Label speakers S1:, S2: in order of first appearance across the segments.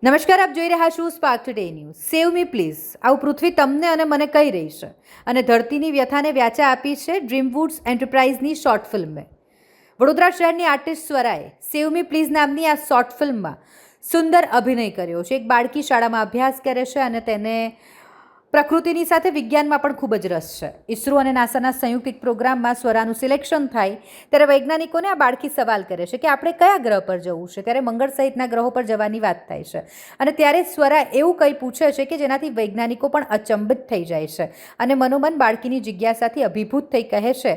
S1: નમસ્કાર, આપ જોઈ રહ્યા છો spark today news. Save me please, આવું પૃથ્વી તમને અને મને કહી રહી છે અને ધરતીની વ્યથાને વ્યાખ્યા આપી છે ડ્રીમવુડ્સ એન્ટરપ્રાઇઝની શોર્ટ ફિલ્મે. વડોદરા શહેરની આર્ટિસ્ટ સ્વરાએ સેવ મી પ્લીઝ નામની આ શોર્ટ ફિલ્મમાં સુંદર અભિનય કર્યો છે. એક બાળકી શાળામાં અભ્યાસ કરે છે અને તેને પ્રકૃતિની સાથે વિજ્ઞાનમાં પણ ખૂબ જ રસ છે. ઇસરો અને નાસાના સંયુક્ત એક પ્રોગ્રામમાં સ્વરાનું સિલેક્શન થાય ત્યારે વૈજ્ઞાનિકોને આ બાળકી સવાલ કરે છે કે આપણે કયા ગ્રહ પર જવું છે. ત્યારે મંગળ સહિતના ગ્રહો પર જવાની વાત થાય છે અને ત્યારે સ્વરા એવું કંઈ પૂછે છે કે જેનાથી વૈજ્ઞાનિકો પણ અચંબિત થઈ જાય છે અને મનોમન બાળકીની જિજ્ઞાસાથી અભિભૂત થઈ કહે છે,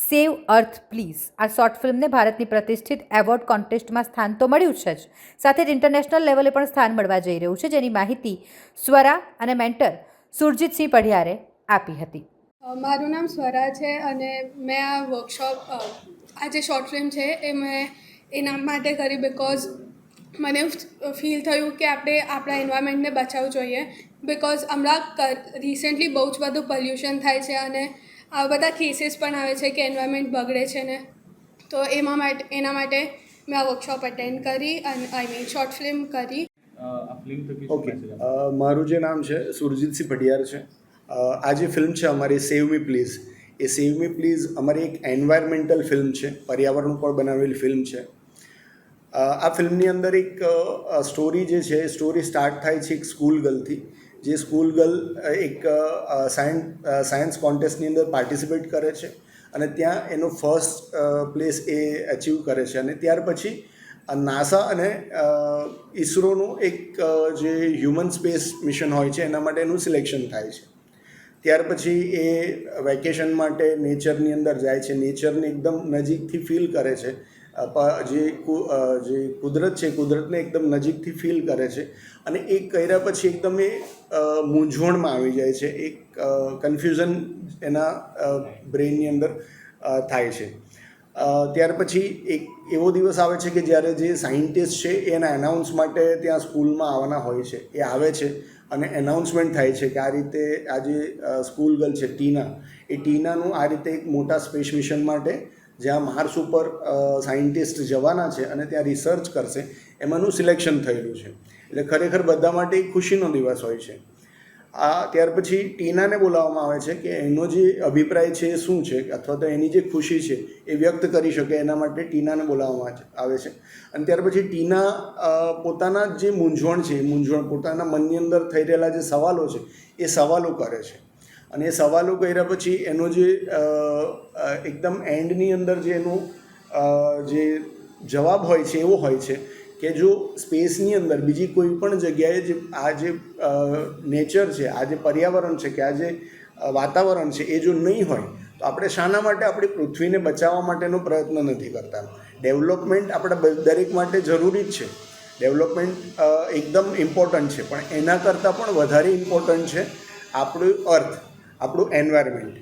S1: સેવ અર્થ પ્લીઝ. આ શોર્ટ ફિલ્મને ભારતની પ્રતિષ્ઠિત એવોર્ડ કોન્ટેસ્ટમાં સ્થાન તો મળ્યું છે જ, સાથે જ ઇન્ટરનેશનલ લેવલે પણ સ્થાન મળવા જઈ રહ્યું છે, જેની માહિતી સ્વરા અને મેન્ટર સુરજીતસિંહ પઢિયારે આપી હતી.
S2: મારું નામ સ્વરા છે અને મેં આ વર્કશોપ, આ જે શોર્ટ ફિલ્મ છે એ મેં એના માટે કરી બિકોઝ મને ફીલ થયું કે આપણે આપણા એન્વાયરમેન્ટને બચાવવું જોઈએ. બિકોઝ હમણાં રિસેન્ટલી બહુ જ બધું પોલ્યુશન થાય છે અને આ બધા કેસીસ પણ આવે છે કે એન્વાયરમેન્ટ બગડે છે ને, તો એના માટે મેં આ વર્કશોપ અટેન્ડ કરી અને શોર્ટ ફિલ્મ કરી.
S3: ઓકે, મારું જે નામ છે સુરજીતસિંહ પઢિયાર છે. આ જે ફિલ્મ છે અમારી સેવ મી please, A save me please અમારી એક એન્વાયરમેન્ટલ ફિલ્મ છે, પર્યાવરણ પર બનાવેલી ફિલ્મ છે. આ ફિલ્મની અંદર એક સ્ટોરી જે છે, સ્ટોરી સ્ટાર્ટ થાય છે એક સ્કૂલ ગર્લથી. જે સ્કૂલ ગર્લ એક સાયન્સ કોન્ટેસ્ટની અંદર પાર્ટિસિપેટ કરે છે અને ત્યાં એનો ફર્સ્ટ પ્લેસ એ અચીવ કરે છે અને ત્યાર પછી નાસા અને ઇસરોનું એક જે હ્યુમન સ્પેસ મિશન હોય છે એના માટે એનું સિલેક્શન થાય છે. ત્યાર પછી એ વેકેશન માટે નેચરની અંદર જાય છે, નેચરને એકદમ નજીકથી ફીલ કરે છે. જે કુદરત છે, કુદરતને એકદમ નજીકથી ફીલ કરે છે અને એ કર્યા પછી એકદમ એ મૂંઝવણમાં આવી જાય છે. એક કન્ફ્યુઝન એના બ્રેઇનની અંદર થાય છે. ત્યાર પછી એક એવો દિવસ આવે છે કે જ્યારે જે સાયન્ટિસ્ટ છે એના એનાઉન્સ માટે ત્યાં સ્કૂલમાં આવવાના હોય છે. એ આવે છે અને એનાઉન્સમેન્ટ થાય છે કે આ રીતે આ જે સ્કૂલ ગર્લ છે ટીના, એ ટીનાનું આ રીતે એક મોટા સ્પેસ મિશન માટે જ્યાં માર્સ ઉપર સાયન્ટિસ્ટ જવાના છે અને ત્યાં રિસર્ચ કરશે એમાંનું સિલેક્શન થયેલું છે. એટલે ખરેખર બધા માટે એક ખુશીનો દિવસ હોય છે. ત્યાર પછી ટીનાને બોલાવવામાં આવે છે કે એનો જે અભિપ્રાય છે એ શું છે, અથવા તો એની જે ખુશી છે એ વ્યક્ત કરી શકે એના માટે ટીનાને બોલાવવામાં આવે છે. અને ત્યાર પછી ટીના પોતાના જે મૂંઝવણ પોતાના મનની અંદર થઈ રહેલા જે સવાલો છે એ સવાલો કરે છે. અને એ સવાલો કર્યા પછી એનો જે એકદમ એન્ડની અંદર જે એનો જે જવાબ હોય છે એવો હોય છે કે જો સ્પેસની અંદર બીજી કોઈ પણ જગ્યાએ જે આ જે નેચર છે, આ જે પર્યાવરણ છે કે આ જે વાતાવરણ છે એ જો નહીં હોય તો આપણે શાના માટે આપણી પૃથ્વીને બચાવવા માટેનો પ્રયત્ન નથી કરતા. ડેવલપમેન્ટ આપણા દરેક માટે જરૂરી જ છે. ડેવલપમેન્ટ એકદમ ઇમ્પોર્ટન્ટ છે, પણ એના કરતાં પણ વધારે ઇમ્પોર્ટન્ટ છે આપણું અર્થ, આપણું એન્વાયરમેન્ટ.